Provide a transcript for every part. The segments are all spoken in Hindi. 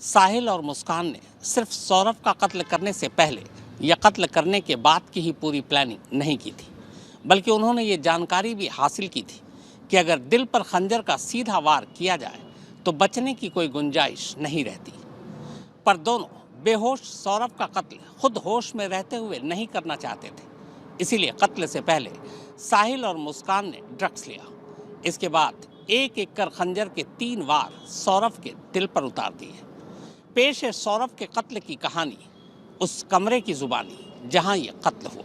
साहिल और मुस्कान ने सिर्फ सौरभ का कत्ल करने से पहले या कत्ल करने के बाद की ही पूरी प्लानिंग नहीं की थी, बल्कि उन्होंने ये जानकारी भी हासिल की थी कि अगर दिल पर खंजर का सीधा वार किया जाए तो बचने की कोई गुंजाइश नहीं रहती। पर दोनों बेहोश सौरभ का कत्ल खुद होश में रहते हुए नहीं करना चाहते थे। इसीलिए कत्ल से पहले साहिल और मुस्कान ने ड्रग्स लिया। इसके बाद एक एक कर खंजर के 3 वार सौरभ के दिल पर उतार दिए। पेश है सौरभ के कत्ल की कहानी, उस कमरे की जुबानी जहां यह कत्ल हुआ।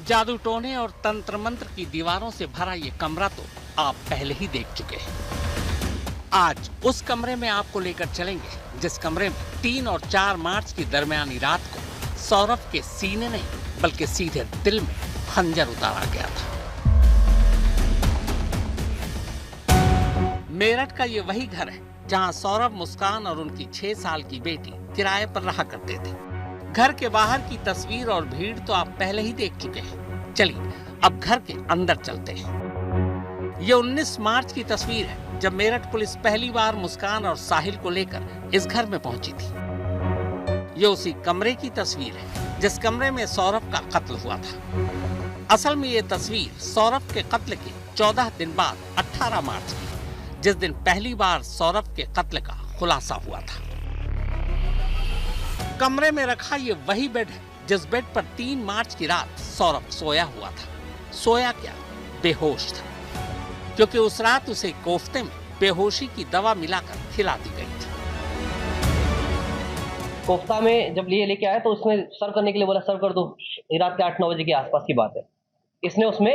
जादू टोने और तंत्र मंत्र की दीवारों से भरा ये कमरा तो आप पहले ही देख चुके हैं। आज उस कमरे में आपको लेकर चलेंगे जिस कमरे में 3 और 4 मार्च की दरमियानी रात को सौरभ के सीने नहीं बल्कि सीधे दिल में खंजर उतारा गया था। मेरठ का ये वही घर है जहां सौरभ, मुस्कान और उनकी 6 साल की बेटी किराए पर रहा करते थे। घर के बाहर की तस्वीर और भीड़ तो आप पहले ही देख चुके हैं। चलिए अब घर के अंदर चलते हैं। ये 19 मार्च की तस्वीर है जब मेरठ पुलिस पहली बार मुस्कान और साहिल को लेकर इस घर में पहुंची थी। ये उसी कमरे की तस्वीर है जिस कमरे में सौरभ का कत्ल हुआ था। असल में ये तस्वीर सौरभ के कत्ल के 14 दिन बाद 18 मार्च की, जिस दिन पहली बार सौरभ के कत्ल का खुलासा हुआ था। कमरे में रखा ये वही बेड है जिस बेड पर 3 मार्च की रात सौरभ सोया हुआ था। सोया क्या, बेहोश था, क्योंकि उस रात उसे कोफ्ते में बेहोशी की दवा मिलाकर खिला दी गई थी। कोफ्ता में जब लेके आया तो उसने सर्व करने के लिए बोला, सर्व कर दो। ये रात के 8-9 बजे के आसपास की बात है। इसने उसमें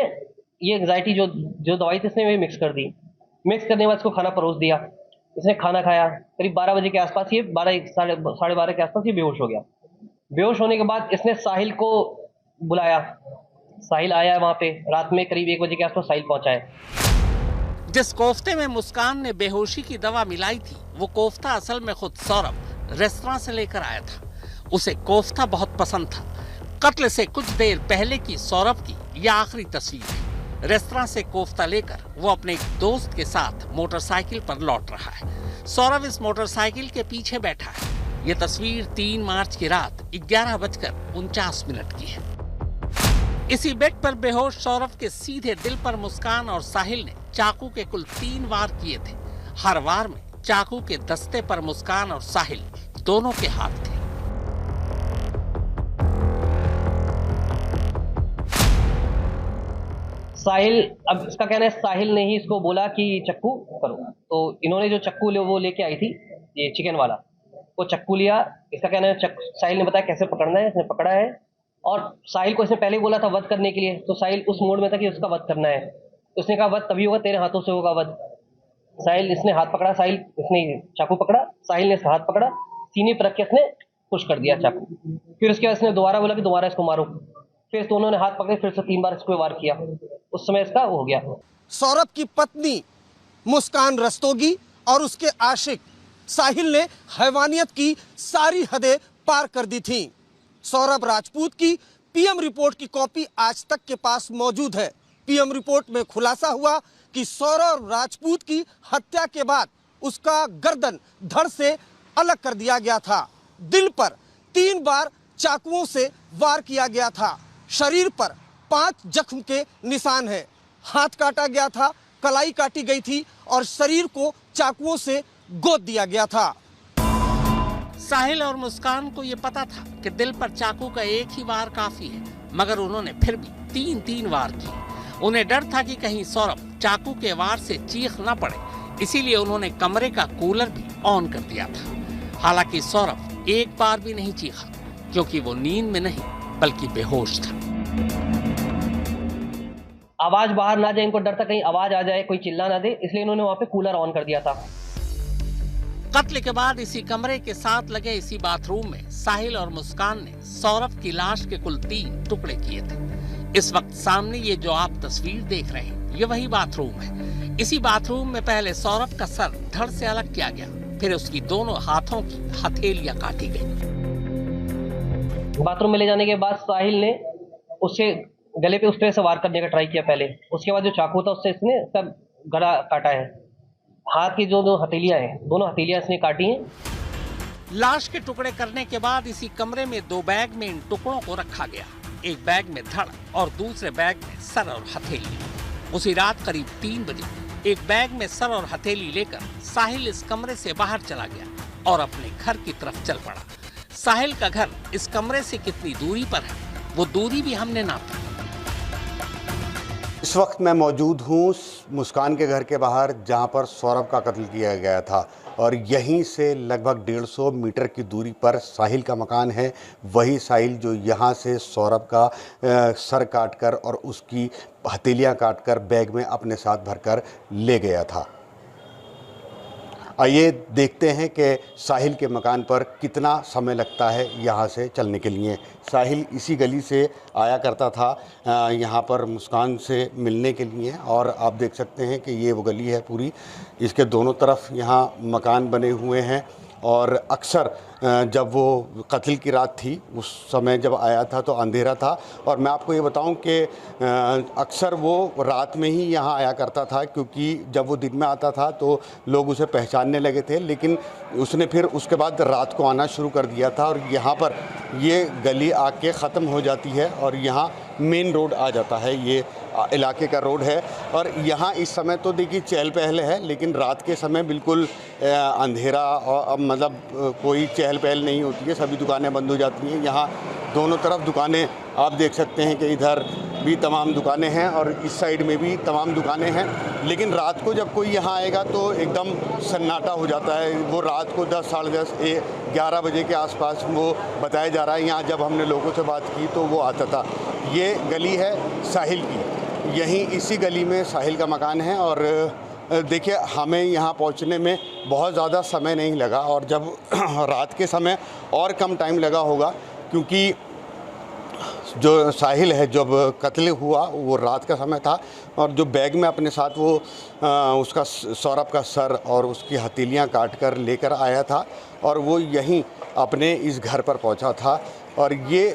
ये एंग्जाइटी जो दवाई थी इसने मिक्स कर दी। मिक्स करने के बाद इसको खाना परोस दिया। इसने खाना खाया। करीब 12 बजे के आसपास, ये 12 साढ़े 12 के आसपास ये बेहोश हो गया। बेहोश होने के बाद इसने साहिल को बुलाया। साहिल आया वहां पे रात में करीब 1 बजे के आसपास साहिल पहुंचा है। जिस कोफ्ते में मुस्कान ने बेहोशी की दवा मिलाई थी वो कोफ्ता असल में खुद सौरभ रेस्तरां से लेकर आया था। उसे कोफ्ता बहुत पसंद था। कत्ल से कुछ देर पहले की सौरभ की यह आखिरी तस्वीर है। रेस्तरां से कोफ्ता लेकर वो अपने एक दोस्त के साथ मोटरसाइकिल पर लौट रहा है। सौरभ इस मोटरसाइकिल के पीछे बैठा है। ये तस्वीर 3 मार्च की रात 11:49 की है। इसी बेड पर बेहोश सौरभ के सीधे दिल पर मुस्कान और साहिल ने चाकू के कुल 3 वार किए थे। हर वार में चाकू के दस्ते पर मुस्कान और साहिल दोनों के हाथ थे। साहिल, अब इसका कहना है साहिल ने ही इसको बोला कि चक्कू करो, तो इन्होंने जो चक्कू वो लेके आई थी, ये चिकन वाला, वो चक्कू लिया। इसका कहना है साहिल ने बताया कैसे पकड़ना है, इसने पकड़ा है। और साहिल को इसने पहले बोला था वध करने के लिए, तो साहिल उस मोड में था कि उसका वध करना है। उसने कहा वध तभी होगा, तेरे हाथों से होगा वध। साहिल, इसने हाथ पकड़ा, साहिल इसने चाकू पकड़ा, साहिल ने इसका हाथ पकड़ा, सीने पर रख के इसने पुश कर दिया चाकू। फिर उसके बाद इसने दोबारा बोला कि दोबारा इसको मारो। फिर दोनों ने हाथ पकड़े, फिर से 3 बार इसको वार किया। उस समय इसका हो गया। सौरभ की पत्नी मुस्कान रस्तोगी और उसके आशिक साहिल ने हैवानियत की सारी हदें पार कर दी थीं। सौरभ राजपूत की पीएम रिपोर्ट की कॉपी आज तक के पास मौजूद है। पीएम रिपोर्ट में खुलासा हुआ कि सौरभ राजपूत की हत्या के बाद उसका गर्दन धड़ से अलग कर दिया गया था। दिल पर 3 बार चाकुओं से वार किया गया था। शरीर पर 5 जख्म के निशान है। हाथ काटा गया था, कलाई काटी गई थी और शरीर को चाकुओं से गोद दिया गया था। साहिल और मुस्कान को यह पता था कि दिल पर चाकू का एक ही वार काफी है, मगर उन्होंने फिर भी 3 वार किए। उन्हें डर था कि कहीं सौरभ चाकू के वार से चीख न पड़े, इसीलिए उन्होंने कमरे का कूलर भी ऑन कर दिया था। हालांकि सौरभ एक बार भी नहीं चीखा, क्योंकि वो नींद में नहीं बल्कि बेहोश था। आवाज बाहर ना जाए, इनको डर था कहीं आवाज आ जाए, कोई चिल्ला ना दे, इसलिए इन्होंने वहां पे कूलर ऑन कर दिया था। कत्ल के बाद इसी कमरे के साथ लगे इसी बाथरूम में साहिल और मुस्कान ने सौरभ की लाश के कुल 3 टुकड़े किए थे। इस वक्त सामने ये जो आप तस्वीर देख रहे हैं, ये वही बाथरूम है। इसी बाथरूम में पहले सौरभ का सर धड़ से अलग किया गया, फिर उसकी दोनों हाथों की हथेलियां काटी गई। बाथरूम में ले जाने के बाद साहिल ने उससे गले पे उस तरह से वार करने का ट्राई किया पहले। उसके बाद जो चाकू था उससे इसने सब गला काटा है। हाथ की जो दो हथेलियां हैं, दोनों हथेलियां इसने काटी हैं। लाश के टुकड़े करने के बाद इसी कमरे में 2 बैग में इन टुकड़ों को रखा गया। एक बैग में धड़ और दूसरे बैग में सर और हथेली। उसी रात करीब 3 बजे एक बैग में सर और हथेली लेकर साहिल इस कमरे से बाहर चला गया और अपने घर की तरफ चल पड़ा। साहिल का घर इस कमरे से कितनी दूरी पर है, वो दूरी भी हमने नापी। इस वक्त मैं मौजूद हूँ मुस्कान के घर के बाहर, जहाँ पर सौरभ का कत्ल किया गया था, और यहीं से लगभग 150 मीटर की दूरी पर साहिल का मकान है। वही साहिल जो यहाँ से सौरभ का सर काटकर और उसकी हथेलियाँ काटकर बैग में अपने साथ भरकर ले गया था। आइए देखते हैं कि साहिल के मकान पर कितना समय लगता है यहाँ से चलने के लिए। साहिल इसी गली से आया करता था यहाँ पर मुस्कान से मिलने के लिए, और आप देख सकते हैं कि ये वो गली है पूरी, इसके दोनों तरफ यहाँ मकान बने हुए हैं। और अक्सर जब वो कत्ल की रात थी उस समय जब आया था तो अंधेरा था, और मैं आपको ये बताऊं कि अक्सर वो रात में ही यहाँ आया करता था, क्योंकि जब वो दिन में आता था तो लोग उसे पहचानने लगे थे, लेकिन उसने फिर उसके बाद रात को आना शुरू कर दिया था। और यहाँ पर ये गली आके ख़त्म हो जाती है और यहाँ मेन रोड आ जाता है, ये इलाके का रोड है। और यहाँ इस समय तो देखिए चहल पहल है, लेकिन रात के समय बिल्कुल अंधेरा और मतलब कोई चहल पहल नहीं होती है, सभी दुकानें बंद हो जाती हैं। यहाँ दोनों तरफ दुकानें आप देख सकते हैं कि इधर भी तमाम दुकानें हैं और इस साइड में भी तमाम दुकानें हैं, लेकिन रात को जब कोई यहाँ आएगा तो एकदम सन्नाटा हो जाता है। वो रात को 10, साढ़े 10, 11 बजे के आसपास वो बताया जा रहा है। यहाँ जब हमने लोगों से बात की तो वो आता था। ये गली है साहिल की, यहीं इसी गली में साहिल का मकान है। और देखिए हमें यहाँ पहुँचने में बहुत ज़्यादा समय नहीं लगा, और जब रात के समय और कम टाइम लगा होगा, क्योंकि जो साहिल है जब कत्ल हुआ वो रात का समय था, और जो बैग में अपने साथ वो उसका सौरभ का सर और उसकी हथेलियाँ काट कर लेकर आया था, और वो यहीं अपने इस घर पर पहुंचा था। और ये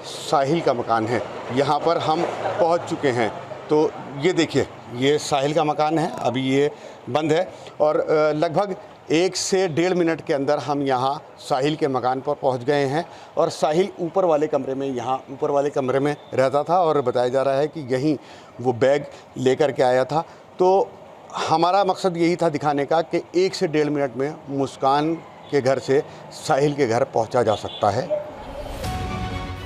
साहिल का मकान है, यहाँ पर हम पहुंच चुके हैं। तो ये देखिए ये साहिल का मकान है, अभी ये बंद है, और लगभग 1 से 1.5 मिनट के अंदर हम यहाँ साहिल के मकान पर पहुँच गए हैं। और साहिल ऊपर वाले कमरे में, यहाँ ऊपर वाले कमरे में रहता था, और बताया जा रहा है कि यहीं वो बैग लेकर के आया था। तो हमारा मकसद यही था दिखाने का कि 1 से 1.5 मिनट में मुस्कान के घर से साहिल के घर पहुँचा जा सकता है।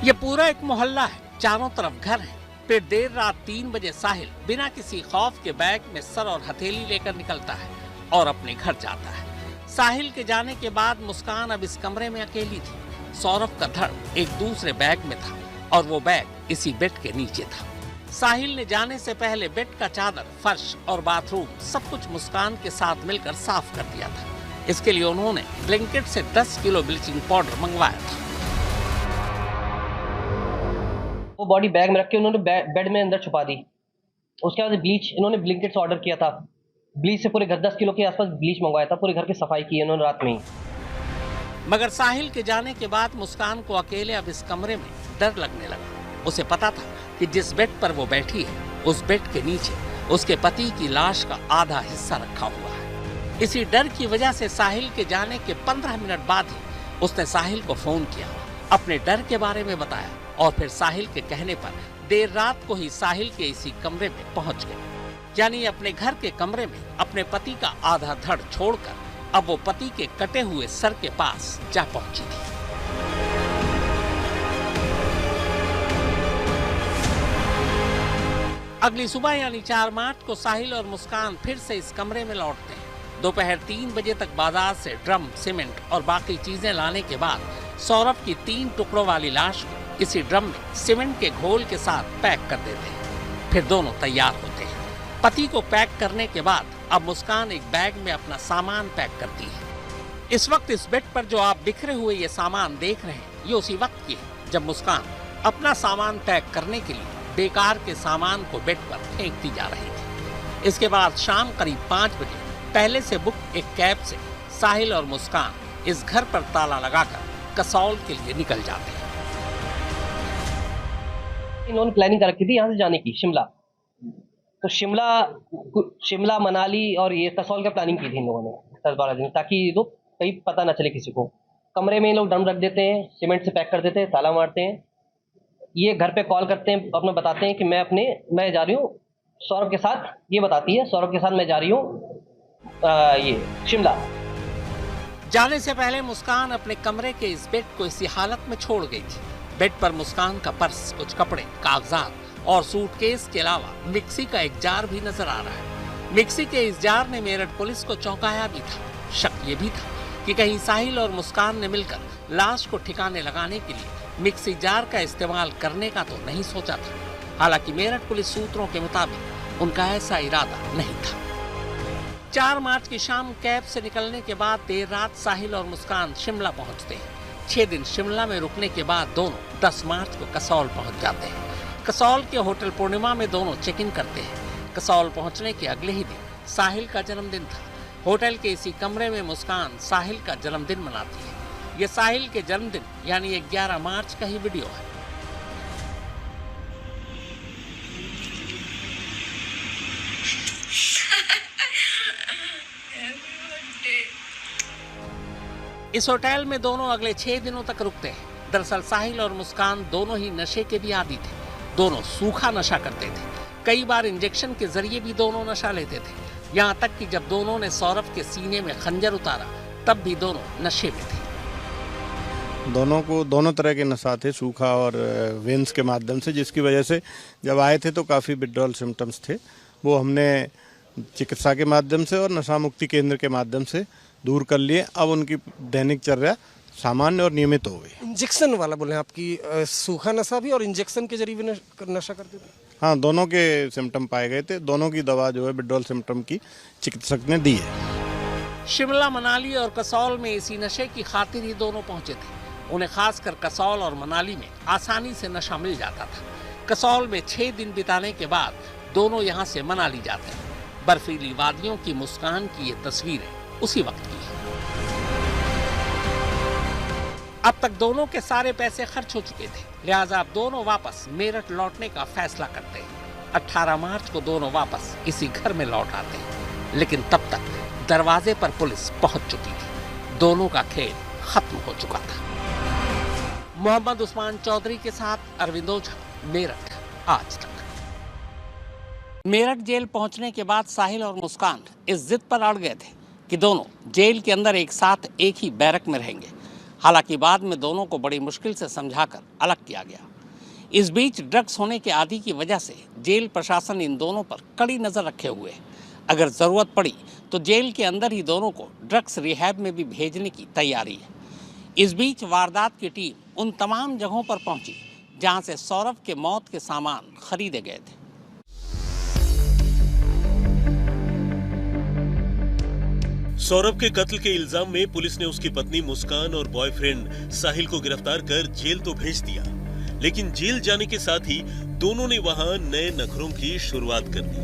ये पूरा एक मोहल्ला है, चारों तरफ घर है। फिर देर रात 3 बजे साहिल बिना किसी खौफ के बैग में सर और हथेली लेकर निकलता है और अपने घर जाता है। साहिल के जाने के बाद मुस्कान अब इस कमरे में अकेली थी। सौरभ का धड़ एक दूसरे बैग में था और वो बैग इसी बेड के नीचे था। साहिल ने जाने से पहले बेड का चादर, फर्श और बाथरूम सब कुछ मुस्कान के साथ मिलकर साफ कर दिया था। इसके लिए उन्होंने ब्लिंकिट से 10 किलो ब्लीचिंग पाउडर मंगवाया था। वो बॉडी बैग में रख के उन्होंने बेड में अंदर छुपा दी। उसके बाद ब्लीच इन्होंने ब्लिंकिट से ऑर्डर किया था। ब्लीच से पूरे घर 10 किलो के आसपास ब्लीच मंगवाया था। पूरे घर की सफाई की इन्होंने रात में ही। मगर साहिल के जाने के बाद मुस्कान को अकेले अब इस कमरे में डर लगने लगा। उसे पता था कि जिस बेड पर वो बैठी है उस बेड के नीचे उसके पति की लाश का आधा हिस्सा रखा हुआ है। इसी डर की वजह से साहिल के जाने के 15 मिनट बाद ही उसने साहिल को फोन किया, अपने डर के बारे में बताया, और फिर साहिल के कहने पर देर रात को ही साहिल के इसी कमरे में पहुंच गए। यानी अपने घर के कमरे में अपने पति का आधा धड़ छोड़कर अब वो पति के कटे हुए सर के पास जा पहुंची थी। अगली सुबह यानी 4 मार्च को साहिल और मुस्कान फिर से इस कमरे में लौटते हैं। दोपहर 3 बजे तक बाजार से ड्रम, सीमेंट और बाकी चीजें लाने के बाद सौरभ की 3 टुकड़ों वाली लाश को किसी ड्रम में सीमेंट के घोल के साथ पैक कर देते हैं। फिर दोनों तैयार होते हैं। पति को पैक करने के बाद अब मुस्कान एक बैग में अपना सामान पैक करती है। इस वक्त इस बेड पर जो आप बिखरे हुए ये सामान देख रहे हैं, ये उसी वक्त की है जब मुस्कान अपना सामान पैक करने के लिए बेकार के सामान को बेड पर फेंकती जा रही थी। इसके बाद शाम करीब 5 बजे पहले से बुक एक कैब से साहिल और मुस्कान इस घर पर ताला लगाकर कसौल के लिए निकल जाते हैं। इन्होंने प्लानिंग कर रखी थी यहाँ से जाने की, शिमला। तो शिमला मनाली और ये कसौल का प्लानिंग की थी इन लोगों ने 10-12 दिन, ताकि ये लोग कहीं पता ना चले किसी को। कमरे में ये लोग ड्रम रख देते हैं, सीमेंट से पैक कर देते हैं, ताला मारते हैं। ये घर पे कॉल करते हैं, अपना बताते हैं कि मैं जा रही हूँ सौरभ के साथ, ये बताती है सौरभ के साथ मैं जा रही हूँ ये शिमला। जाने से पहले मुस्कान अपने कमरे के इस बेड को इसी हालत में छोड़ गई थी। बेड पर मुस्कान का पर्स, कुछ कपड़े, कागजात और सूटकेस के अलावा मिक्सी का एक जार भी नजर आ रहा है। मिक्सी के इस जार ने मेरठ पुलिस को चौंकाया भी था। शक ये भी था कि कहीं साहिल और मुस्कान ने मिलकर लाश को ठिकाने लगाने के लिए मिक्सी जार का इस्तेमाल करने का तो नहीं सोचा था। हालांकि मेरठ पुलिस सूत्रों के मुताबिक उनका ऐसा इरादा नहीं था। 4 मार्च की शाम कैब से निकलने के बाद देर रात साहिल और मुस्कान शिमला पहुंचते हैं। 6 दिन शिमला में रुकने के बाद दोनों 10 मार्च को कसौल पहुंच जाते हैं। कसौल के होटल पूर्णिमा में दोनों चेक इन करते हैं। कसौल पहुंचने के अगले ही दिन साहिल का जन्मदिन था। होटल के इसी कमरे में मुस्कान साहिल का जन्मदिन मनाती है। ये साहिल के जन्मदिन यानी 11 मार्च का ही वीडियो है। इस होटल में दोनों अगले 6 दिनों तक रुकते हैं। दरअसल साहिल और मुस्कान दोनों ही नशे के भी आदी थे। दोनों सूखा नशा करते थे। कई बार इंजेक्शन के जरिए भी दोनों नशा लेते थे। यहाँ तक कि जब दोनों ने सौरभ के सीने में खंजर उतारा तब भी दोनों नशे में थे। दोनों को दोनों तरह के नशा थे, सूखा और वेंस के माध्यम से, जिसकी वजह से जब आए थे तो काफ़ी विड्रॉल सिम्टम्स थे। वो हमने चिकित्सा के माध्यम से और नशा मुक्ति केंद्र के माध्यम से दूर कर लिए। अब उनकी दैनिक चर्या सामान्य और नियमित हो गई। इंजेक्शन वाला बोले आपकी सूखा नशा भी और इंजेक्शन के जरिए भी नशा करते थे? हाँ, दोनों के सिम्टम पाए गए थे। दोनों की दवा जो है विड्रॉल सिम्टम की चिकित्सक ने दी है। शिमला, मनाली और कसौल में इसी नशे की खातिर ही दोनों पहुंचे थे। उन्हें खासकर कसौल और मनाली में आसानी से नशा मिल जाता था। कसौल में 6 दिन बिताने के बाद दोनों यहाँ से मनाली जाते हैं। बर्फीली वादियों की मुस्कान की ये तस्वीरें उसी वक्त की है। अब तक दोनों के सारे पैसे खर्च हो चुके थे, लिहाजा अब दोनों वापस मेरठ लौटने का फैसला करते हैं। 18 मार्च को दोनों वापस इसी घर में लौट आते हैं, लेकिन तब तक दरवाजे पर पुलिस पहुंच चुकी थी। दोनों का खेल खत्म हो चुका था। मोहम्मद उस्मान चौधरी के साथ अरविंद ओझा, मेरठ, आज तक। मेरठ जेल पहुंचने के बाद साहिल और मुस्कान इस जिद पर अड़ गए थे कि दोनों जेल के अंदर एक साथ एक ही बैरक में रहेंगे। हालांकि बाद में दोनों को बड़ी मुश्किल से समझाकर अलग किया गया। इस बीच ड्रग्स होने के आदी की वजह से जेल प्रशासन इन दोनों पर कड़ी नज़र रखे हुए है। अगर ज़रूरत पड़ी तो जेल के अंदर ही दोनों को ड्रग्स रिहैब में भी भेजने की तैयारी है। इस बीच वारदात की टीम उन तमाम जगहों पर पहुंची जहां से सौरभ के मौत के सामान खरीदे गए थे। सौरभ के कत्ल के इल्जाम में पुलिस ने उसकी पत्नी मुस्कान और बॉयफ्रेंड साहिल को गिरफ्तार कर जेल तो भेज दिया, लेकिन जेल जाने के साथ ही दोनों ने वहां नए नखरों की शुरुआत कर दी।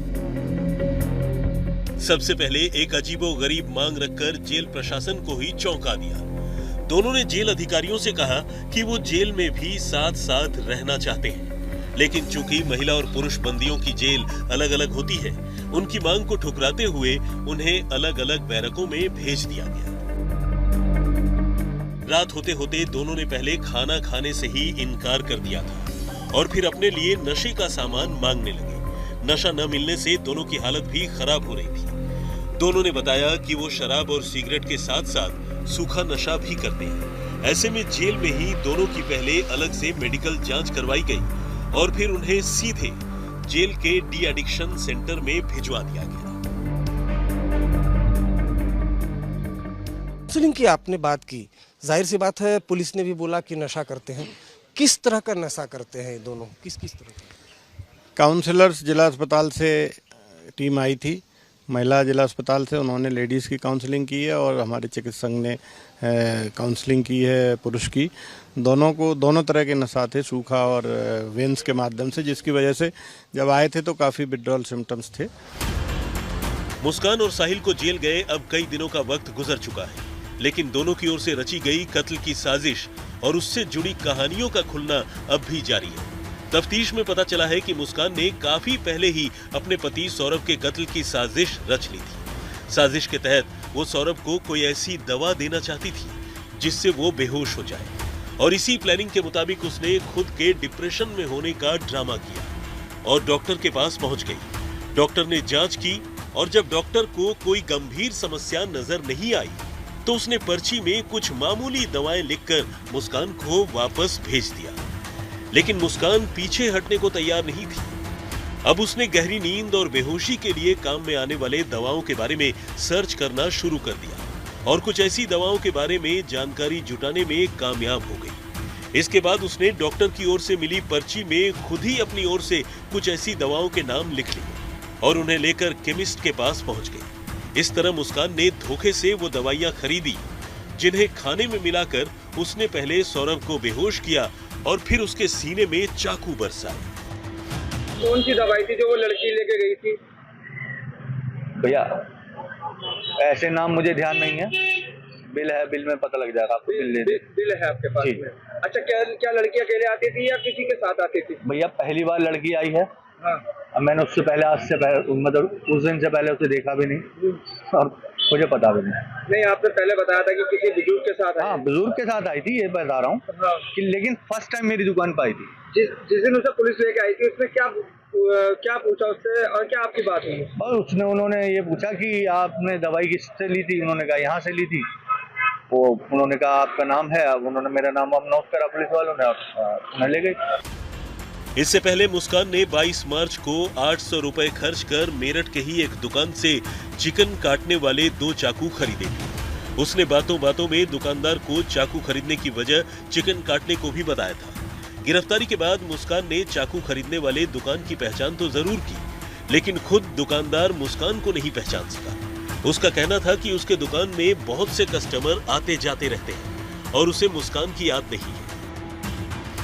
सबसे पहले एक अजीबोगरीब मांग रखकर जेल प्रशासन को ही चौंका दिया। दोनों ने जेल अधिकारियों से कहा कि वो जेल में भी साथ साथ रहना चाहते हैं, लेकिन चूंकि महिला और पुरुष बंदियों की जेल अलग अलग होती है, उनकी मांग को ठुकराते हुए उन्हें अलग अलग बैरकों में भेज दिया गया। रात होते होते दोनों ने पहले खाना खाने से ही इनकार कर दिया था और फिर अपने लिए नशे का सामान मांगने लगे। नशा न मिलने से दोनों की हालत भी खराब हो रही थी। दोनों ने बताया कि वो शराब और सिगरेट के साथ साथ सूखा नशा भी करते हैं। ऐसे में जेल में ही दोनों की पहले अलग से मेडिकल जांच करवाई गई और फिर उन्हें सीधे जेल के डी एडिक्शन सेंटर में भिजवा दिया गया। काउंसलिंग की आपने बात की, जाहिर सी बात है पुलिस ने भी बोला कि नशा करते हैं। किस तरह का नशा करते हैं दोनों, किस तरह का? काउंसलर्स जिला अस्पताल से टीम आई थी, महिला जिला अस्पताल से। उन्होंने लेडीज़ की काउंसलिंग की है और हमारे चिकित्सक ने काउंसलिंग की है पुरुष की। दोनों को दोनों तरह के नशा थे, सूखा और वेंस के माध्यम से, जिसकी वजह से जब आए थे तो काफ़ी विड्रॉल सिम्टम्स थे। मुस्कान और साहिल को जेल गए अब कई दिनों का वक्त गुजर चुका है, लेकिन दोनों की ओर से रची गई कत्ल की साजिश और उससे जुड़ी कहानियों का खुलना अब भी जारी है। तफ्तीश में पता चला है कि मुस्कान ने काफी पहले ही अपने पति सौरभ के कत्ल की साजिश रच ली थी। साजिश के तहत वो सौरभ को कोई ऐसी दवा देना चाहती थी जिससे वो बेहोश हो जाए, और इसी प्लानिंग के मुताबिक उसने खुद के डिप्रेशन में होने का ड्रामा किया और डॉक्टर के पास पहुंच गई। डॉक्टर ने जांच की और जब डॉक्टर को कोई गंभीर समस्या नजर नहीं आई तो उसने पर्ची में कुछ मामूली दवाएं लिखकर मुस्कान को वापस भेज दिया। लेकिन मुस्कान पीछे हटने को तैयार नहीं थी। अब उसने गहरी नींद और बेहोशी के लिए काम में आने वाले दवाओं के बारे में सर्च करना शुरू कर दिया और कुछ ऐसी दवाओं के बारे में जानकारी जुटाने में कामयाब हो गई। इसके बाद उसने डॉक्टर की ओर से मिली पर्ची में खुद ही अपनी ओर से कुछ ऐसी दवाओं के नाम लिख लिए और उन्हें लेकर केमिस्ट के पास पहुंच गई। इस तरह मुस्कान ने धोखे से वो दवाइयां खरीदी जिन्हें खाने में मिलाकर उसने पहले सौरभ को बेहोश किया और फिर उसके सीने में चाकू बरसाए। कौन सी दवाई थी जो वो लड़की लेके गई थी? भैया ऐसे नाम मुझे ध्यान नहीं है, बिल है, बिल में पता लग जाएगा आपको। बिल है आपके पास में? अच्छा, क्या लड़की अकेले आती थी या किसी के साथ आती थी? भैया पहली बार लड़की आई है। हाँ। अब मैंने उससे पहले, आज से पहले, मतलब उस दिन से पहले उसे देखा भी नहीं और मुझे पता भी नहीं। आपने पहले बताया था कि किसी बुजुर्ग के साथ आई। हाँ, बुजुर्ग के साथ आई थी, ये बता रहा हूँ। हाँ। लेकिन फर्स्ट टाइम मेरी दुकान पर आई थी। जिस दिन उसे पुलिस लेके आई थी उसने क्या पूछा उससे और क्या आपकी बात हुई? और उन्होंने ये पूछा कि आपने दवाई किससे ली थी? उन्होंने कहा यहाँ से ली थी। वो उन्होंने कहा आपका नाम है, अब उन्होंने मेरा नाम नोट करा पुलिस वालों ने और उन्हें ले गए। इससे पहले मुस्कान ने 22 मार्च को 800 रुपए खर्च कर मेरठ के ही एक दुकान से चिकन काटने वाले 2 चाकू खरीदे थे। उसने बातों बातों में दुकानदार को चाकू खरीदने की वजह चिकन काटने को भी बताया था। गिरफ्तारी के बाद मुस्कान ने चाकू खरीदने वाले दुकान की पहचान तो जरूर की, लेकिन खुद दुकानदार मुस्कान को नहीं पहचान सका। उसका कहना था कि उसके दुकान में बहुत से कस्टमर आते जाते रहते हैं और उसे मुस्कान की याद नहीं है।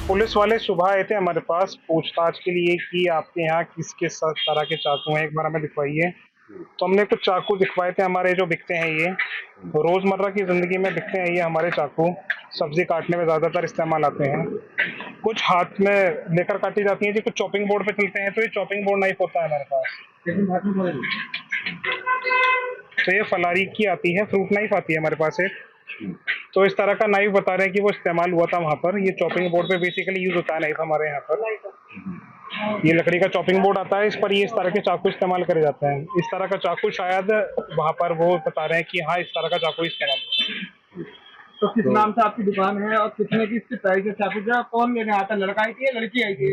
पुलिस वाले सुबह आए थे हमारे पास पूछताछ के लिए कि आपके यहाँ किसके तरह के चाकू हैं, एक बार हमें दिखवाइए। तो हमने कुछ चाकू दिखवाए थे हमारे जो बिकते हैं, ये रोजमर्रा की जिंदगी में बिकते हैं। ये हमारे चाकू सब्जी काटने में ज्यादातर इस्तेमाल आते हैं। कुछ हाथ में लेकर काटी जाती हैं जी, कुछ चॉपिंग बोर्ड पे चलते हैं। तो ये चॉपिंग बोर्ड नाइफ होता है हमारे पास। तो ये फलारी की आती है, फ्रूट नाइफ आती है हमारे पास एक। तो इस तरह का नाइफ बता रहे हैं कि वो इस्तेमाल हुआ था वहाँ पर। ये चॉपिंग बोर्ड पे बेसिकली यूज होता है नाइफ हमारे यहाँ पर। ये लकड़ी का चॉपिंग बोर्ड आता है, इस पर ये इस तरह के चाकू इस्तेमाल करे जाते हैं। इस तरह का चाकू शायद वहाँ पर वो बता रहे हैं कि हाँ, इस तरह का चाकू इस्तेमाल हुआ। तो किस नाम से आपकी दुकान है और कितने की इसकी प्राइस है चाकू का? कौन लेने आता? लड़का आई थी या लड़की आई थी?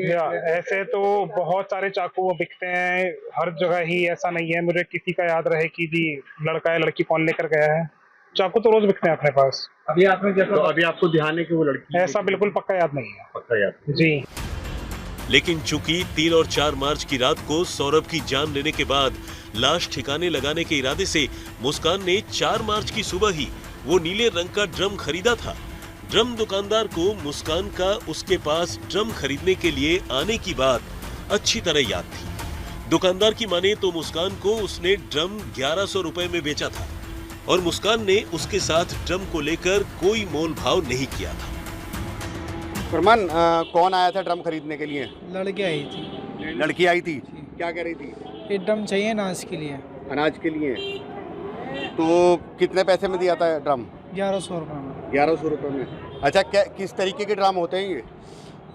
ऐसे तो बहुत सारे चाकू बिकते हैं हर जगह ही, ऐसा नहीं है मुझे किसी का याद रहे कि जी लड़का या लड़की कौन लेकर गया है। चाकू तो रोज बिकते हैं अपने पास। अभी आपने जैसा तो अभी आपको ध्यान है कि वो लड़की? ऐसा बिल्कुल पक्का याद नहीं है। पक्का याद जी। लेकिन चूंकि 3 और 4 मार्च की रात को सौरभ की जान लेने के बाद लाश ठिकाने लगाने के इरादे से मुस्कान ने 4 मार्च की सुबह ही वो नीले रंग का ड्रम खरीदा था। ड्रम दुकानदार को मुस्कान का उसके पास ड्रम खरीदने के लिए आने की बात अच्छी तरह याद थी। दुकानदार की माने तो मुस्कान को उसने ड्रम 1100 रुपए में बेचा था और मुस्कान ने उसके साथ ड्रम को लेकर कोई मोल भाव नहीं किया था। फरमान, कौन आया था ड्रम खरीदने के लिए? लड़की आई थी। लड़की आई थी, क्या कह रही थी? ये ड्रम चाहिए अनाज के लिए। अनाज के लिए? तो कितने पैसे में दिया था ड्रम? 1100 रुपये में। 1100 रुपये में। अच्छा, क्या किस तरीके के ड्रम होते हैं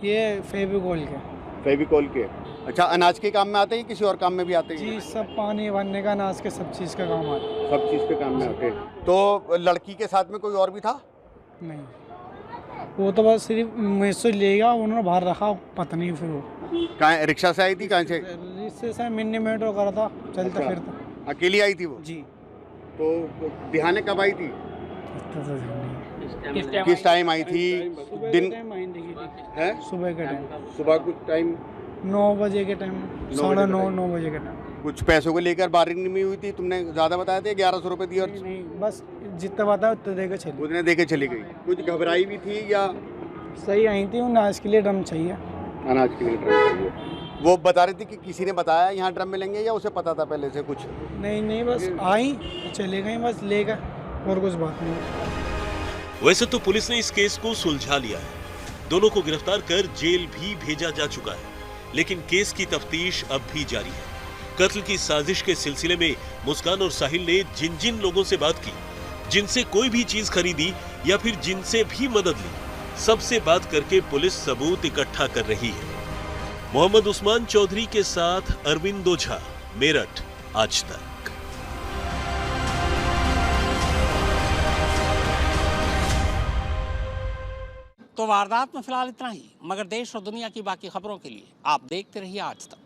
ये फेविकोल के। फेविकोल के। अच्छा, अनाज के काम में आते हैं, किसी और काम में भी आते हैं? जी, सब पानी भरने का, अनाज के सब चीज़ का काम आता है। सब चीज़ के काम में आते हैं। तो लड़की के साथ में कोई और भी था? नहीं, वो तो बस सिर्फ मुझसे ले गया, उन्होंने बाहर रखा, पता नहीं। फिर वो कहाँ, रिक्शा से आई थी? कहाँ से? इससे सर मिनी मेट्रो करा था, चलता फिरता। अकेली आई थी वो? जी। तो दिहाने कब आई थी? तो किस टाइम आई थी? दिन है? सुबह के टाइम। सुबह कुछ टाइम 9 बजे के टाइम, 9:30 बजे के टाइम। कुछ पैसों को लेकर बार्गेनिंग नहीं हुई थी? तुमने ज़्यादा बताया था 1100 रुपये दिए? नहीं, बस जितना बताया उतना देकर चली। उतने देके चली गई। कुछ घबराई भी थी या? सही आई थी, अनाज के लिए ड्रम चाहिए। अनाज के लिए ड्रम चाहिए। वो बता रही थी कि किसी ने बताया यहाँ ड्रम मिलेंगे या उसे पता था पहले से कुछ? नहीं, बस आई चले गई, बस लेकर, और कुछ बात नहीं। वैसे तो पुलिस ने इस केस को सुलझा लिया है, दोनों को गिरफ्तार कर जेल भी भेजा जा चुका है, लेकिन केस की तफ्तीश अब भी जारी है। कत्ल की साजिश के सिलसिले में मुस्कान और साहिल ने जिन जिन लोगों से बात की, जिनसे कोई भी चीज खरीदी या फिर जिनसे भी मदद ली, सबसे बात करके पुलिस सबूत इकट्ठा कर रही है। मोहम्मद उस्मान चौधरी के साथ अरविंद ओझा, मेरठ, आज तक। तो वारदात में फिलहाल इतना ही, मगर देश और दुनिया की बाकी खबरों के लिए आप देखते रहिए आज तक।